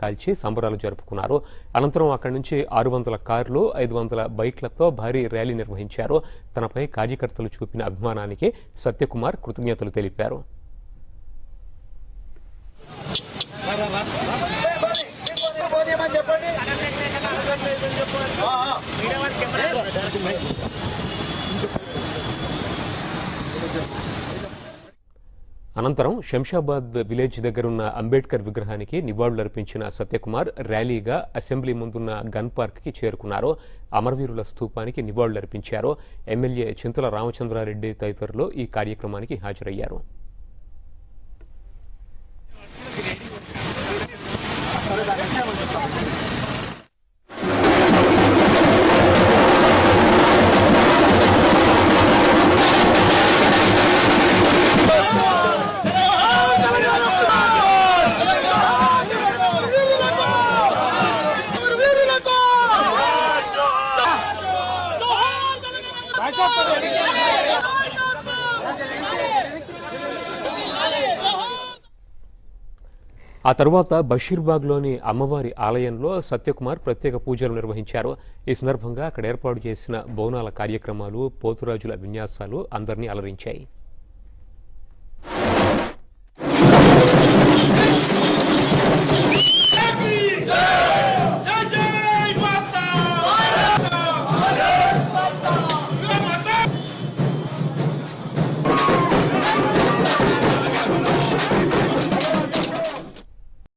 కాల్చి సంబరాలు జరుపుకున్నారు. అనంతరం అక్కడి నుంచి 600 కార్లు, 500 బైక్లతో భారీ ర్యాలీ నిర్వహించారు. తనపై కార్యకర్తలు చూపిన అభిమానానికి సత్యకుమార్ కృతజ్ఞతలు తెలిపారు. అనంతరం శంషాబాద్ విలేజ్ దగ్గరున్న అంబేద్కర్ విగ్రహానికి నివాళులర్పించిన సత్యకుమార్ ర్యాలీగా అసెంబ్లీ ముందున్న గన్ పార్క్ కి చేరుకున్నారు. అమరవీరుల స్తూపానికి నివాళులర్పించారు. ఎమ్మెల్యే చింతల రామచంద్రారెడ్డి తదితరులు ఈ కార్యక్రమానికి హాజరయ్యారు. ఆ తరువాత బషీర్బాగ్లోని అమ్మవారి ఆలయంలో సత్యకుమార్ ప్రత్యేక పూజలు నిర్వహించారు. ఈ సందర్భంగా అక్కడ ఏర్పాటు చేసిన బోనాల కార్యక్రమాలు, పోతురాజుల విన్యాసాలు అందరినీ అలరించాయి.